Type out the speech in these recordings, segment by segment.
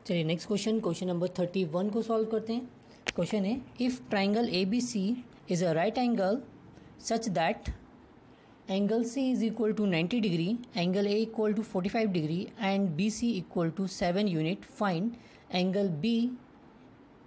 चलिए next question number 31 को solve करते हैं। क्वेश्चन है if triangle A B C is a right angle such that angle C is equal to 90 degree, angle A equal to 45 degree and B C equal to 7 unit, find angle B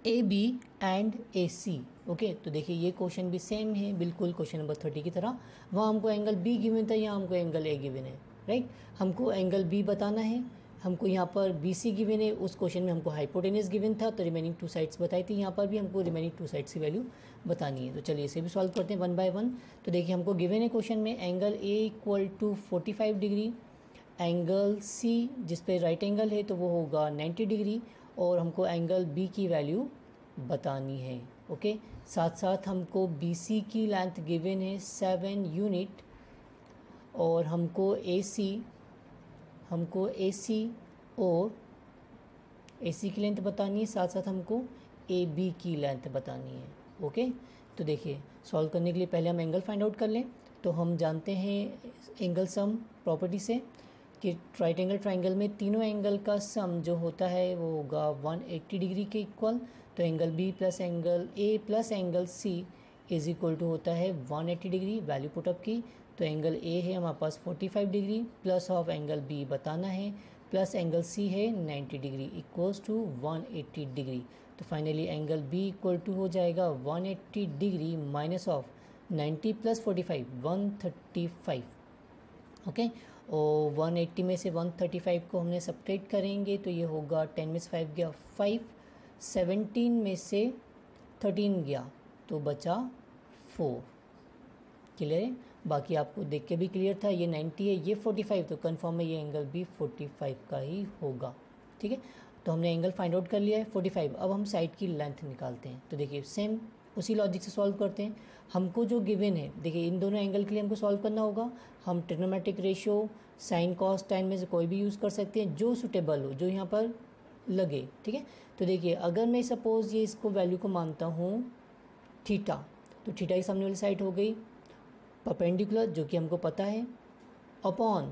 A B and A C. Okay, तो देखिए ये question भी same है बिल्कुल question number 30 की तरह। वहाँ हमको एंगल बी गिवन था, यहाँ हमको एंगल ए गिवन है, राइट। हमको एंगल बी बताना है, हमको यहाँ पर बी सी गिवन है। उस क्वेश्चन में हमको हाइपोटेनस गिवन था तो रिमेनिंग टू साइड्स बताई थी। यहाँ पर भी हमको रिमेनिंग टू साइड्स की वैल्यू बतानी है। तो चलिए इसे भी सॉल्व करते हैं वन बाय वन। तो देखिए हमको गिवन है क्वेश्चन में angle A equal to 45 degree, angle C जिस पे राइट एंगल है तो वो होगा 90 डिग्री, और हमको एंगल बी की वैल्यू बतानी है। ओके, साथ साथ हमको बी सी की लेंथ गिवन है 7 यूनिट, और हमको ए सी और ए सी की लेंथ बतानी है, साथ साथ हमको ए बी की लेंथ बतानी है। ओके, तो देखिए सॉल्व करने के लिए पहले हम एंगल फाइंड आउट कर लें। तो हम जानते हैं एंगल सम प्रॉपर्टी से कि राइट एंगल ट्राइंगल में तीनों एंगल का सम जो होता है वो होगा 180 डिग्री के इक्वल। तो angle B plus angle A plus angle C is equal to होता है 180 डिग्री। वैल्यू पुटअप की तो एंगल ए है हमारे पास 45 degree, plus of angle B बताना है, प्लस एंगल सी है 90 डिग्री इक्वल्स टू 180 डिग्री। तो finally angle B equal to हो जाएगा 180 degree minus of 90 plus 45 135। Okay, और 180 में से 135 को हमने सब्ट्रैक्ट करेंगे तो ये होगा 10 में से 5 गया 5, 17 में से 13 गया तो बचा 4। क्लियर है? बाकी आपको देख के भी क्लियर था, ये 90 है ये 45, तो कन्फर्म है ये एंगल भी 45 का ही होगा। ठीक है, तो हमने एंगल फाइंड आउट कर लिया है 45। अब हम साइड की लेंथ निकालते हैं। तो देखिए सेम उसी लॉजिक से सॉल्व करते हैं। हमको जो गिवन है, देखिए इन दोनों एंगल के लिए हमको सॉल्व करना होगा। हम trigonometric ratio sine cos tan में से कोई भी यूज़ कर सकते हैं जो सूटेबल हो, जो यहाँ पर लगे। ठीक है, तो देखिए अगर मैं सपोज़ ये इसको वैल्यू को मानता हूँ थीटा, तो थीटा की सामने वाली साइड हो गई परपेंडिकुलर जो कि हमको पता है, अपॉन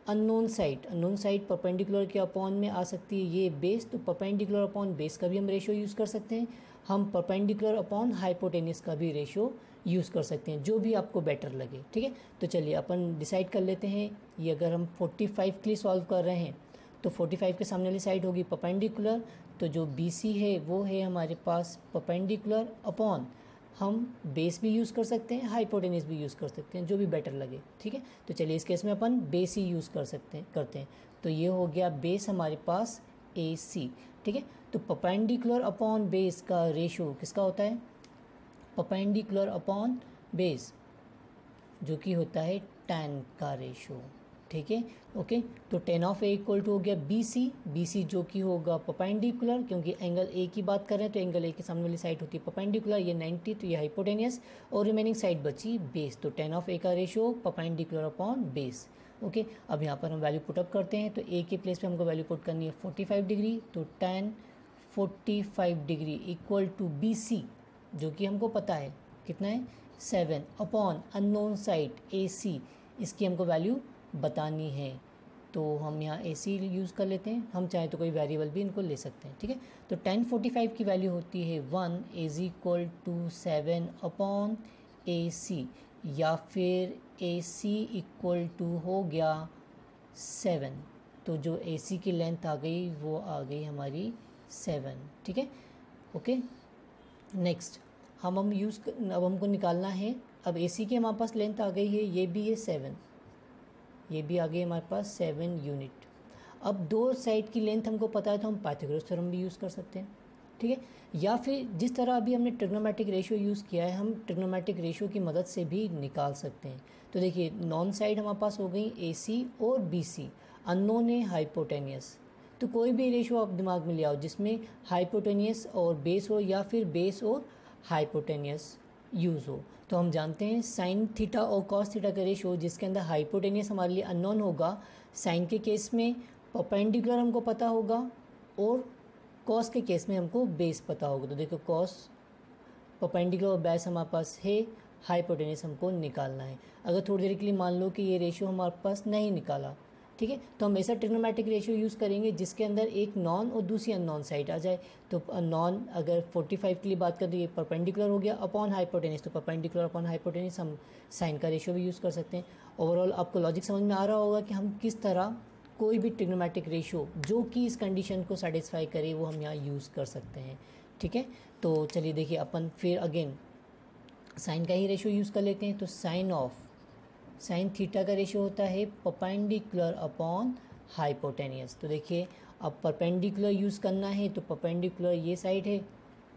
अननोन साइड परपेंडिकुलर के अपॉन में आ सकती है ये बेस, तो परपेंडिकुलर अपॉन बेस का भी हम रेशियो यूज़ कर सकते हैं। हम परपेंडिकुलर अपॉन हाइपोटेनस का भी रेशियो यूज़ कर सकते हैं, जो भी आपको बेटर लगे। ठीक है, तो चलिए अपन डिसाइड कर लेते हैं। ये अगर हम 45 के लिए सॉल्व कर रहे हैं तो 45 के सामने वाली साइड होगी परपेंडिकुलर, तो जो बी सी है वो है हमारे पास परपेंडिकुलर अपॉन, हम बेस भी यूज़ कर सकते हैं, हाइपोटेनस भी यूज़ कर सकते हैं, जो भी बेटर लगे। ठीक है, तो चलिए इस केस में अपन बेस ही यूज़ करते हैं। तो ये हो गया बेस हमारे पास ए सी। ठीक है, तो परपेंडिकुलर अपॉन बेस का रेशो किसका होता है? परपेंडिकुलर अपॉन बेस, जो कि होता है tan का रेशो। ठीक है, ओके, तो tan of A equal to हो गया बी सी जो कि होगा परपेंडिकुलर, क्योंकि एंगल ए की बात कर रहे हैं तो एंगल ए के सामने वाली साइड होती है परपेंडिकुलर, ये 90, तो ये हाइपोटेनियस, और रिमेनिंग साइड बची बेस। तो tan ऑफ ए का ratio perpendicular upon base. Okay, अब यहाँ पर हम वैल्यू पुटअप करते हैं। तो ए के प्लेस पे हमको वैल्यू पुट करनी है 45 डिग्री, तो tan 45 degree equal to B C जो कि हमको पता है कितना है 7, upon unknown side A C, इसकी हमको वैल्यू बतानी है। तो हम यहाँ ए सी यूज़ कर लेते हैं, हम चाहे तो कोई वेरिएबल भी इनको ले सकते हैं। ठीक है, तो tan 45 की वैल्यू होती है 1 इज इक्वल टू 7 अपॉन ए सी, या फिर ए सी इक्वल टू हो गया 7। तो जो ए सी की लेंथ आ गई वो आ गई हमारी 7। ठीक है, ओके, नेक्स्ट अब हमको निकालना है। अब ए सी की हमारे पास लेंथ आ गई है, ये भी है 7, ये भी आ गई हमारे पास 7 यूनिट। अब दो साइड की लेंथ हमको पता है तो हम पाइथागोरस थ्योरम भी यूज़ कर सकते हैं। ठीक है, या फिर जिस तरह अभी हमने ट्रिग्नोमेट्रिक रेशियो यूज़ किया है, हम ट्रिग्नोमेट्रिक रेशियो की मदद से भी निकाल सकते हैं। तो देखिए नॉन साइड हमारे पास हो गई ए सी और बी सी, अननोन है हाइपोटेनियस। तो कोई भी रेशियो आप दिमाग में ले आओ जिसमें हाइपोटेनियस और बेस हो, या फिर बेस और हाइपोटेनियस यूज़ हो। तो हम जानते हैं साइन थीटा और कॉस थीटा का रेशियो, जिसके अंदर हाइपोटेनियस हमारे लिए अननोन होगा। साइन के केस में परपेंडिकुलर हमको पता होगा, और कॉस के केस में हमको बेस पता होगा। तो देखो कॉस परपेंडिकुलर और बेस हमारे पास है, हाइपोटेनियस हमको निकालना है। अगर थोड़ी देर के लिए मान लो कि ये रेशियो हमारे पास नहीं निकाला, ठीक है। तो हम ऐसा ट्रिग्नोमेट्रिक रेशियो यूज़ करेंगे जिसके अंदर एक नॉन और दूसरी अननोन साइड आ जाए। तो नॉन अगर 45 के लिए बात करें तो ये परपेंडिकुलर हो गया अपॉन हाइपोटेनस, तो परपेंडिकुलर अपॉन हाइपोटेनस हम साइन का रेशियो भी यूज़ कर सकते हैं। ओवरऑल आपको लॉजिक समझ में आ रहा होगा कि हम किस तरह कोई भी ट्रिग्नोमेट्रिक रेशियो जो कि इस कंडीशन को सेटिस्फाई करे वो हम यहाँ यूज़ कर सकते हैं, ठीक है। तो चलिए देखिए अपन फिर अगेन साइन का ही रेशियो यूज़ कर लेते हैं। तो साइन थीटा का रेशियो होता है परपेंडिकुलर अपॉन हाइपोटेनियस। तो देखिए अब परपेंडिकुलर यूज़ करना है तो परपेंडिकुलर ये साइड है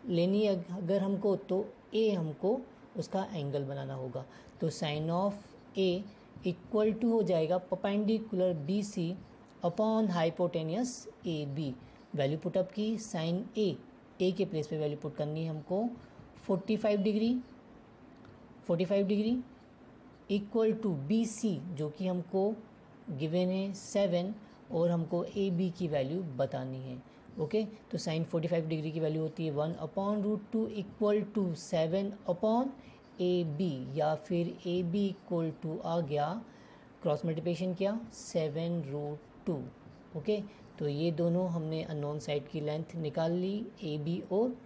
लेनी है अगर हमको, तो ए हमको उसका एंगल बनाना होगा। तो sine of A equal to हो जाएगा perpendicular B C upon hypotenuse A B. Value put up की साइन ए के प्लेस पे वैल्यू पुट करनी है हमको 45 degree equal to B C जो कि हमको गिवन है 7 और हमको ए बी की वैल्यू बतानी है। ओके, तो साइन 45 डिग्री की वैल्यू होती है 1/√2 equal to 7 upon A B, या फिर ए बी इक्वल टू आ गया क्रॉस मल्टीप्लिकेशन किया 7√2। ओके, तो ये दोनों हमने अननोन साइड की लेंथ निकाल ली ए बी और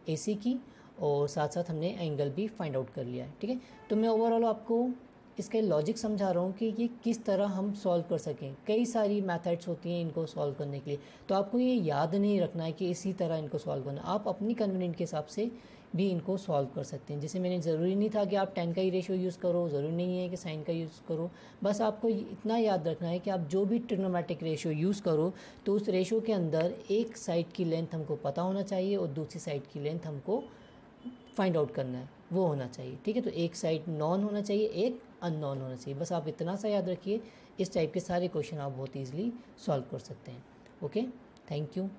ए सी की, और साथ साथ हमने एंगल भी फाइंड आउट कर लिया है, ठीक है। तो मैं ओवरऑल आपको इसके लॉजिक समझा रहा हूँ कि ये किस तरह हम सॉल्व कर सकें। कई सारी मेथड्स होती हैं इनको सॉल्व करने के लिए, तो आपको ये याद नहीं रखना है कि इसी तरह इनको सॉल्व करना। आप अपनी कन्वीनियंट के हिसाब से भी इनको सॉल्व कर सकते हैं। जैसे मैंने ज़रूरी नहीं था कि आप 10 का ही रेशियो यूज़ करो, ज़रूरी नहीं है कि साइन का यूज़ करो। बस आपको इतना याद रखना है कि आप जो भी ट्रिग्नोमेट्रिक रेशियो यूज़ करो तो उस रेशियो के अंदर एक साइड की लेंथ हमको पता होना चाहिए और दूसरी साइड की लेंथ हमको फाइंड आउट करना है, वो होना चाहिए, ठीक है। तो एक साइड नॉन होना चाहिए, एक अननोन होना चाहिए। बस आप इतना सा याद रखिए, इस टाइप के सारे क्वेश्चन आप बहुत ईजिली सॉल्व कर सकते हैं। Okay, thank you.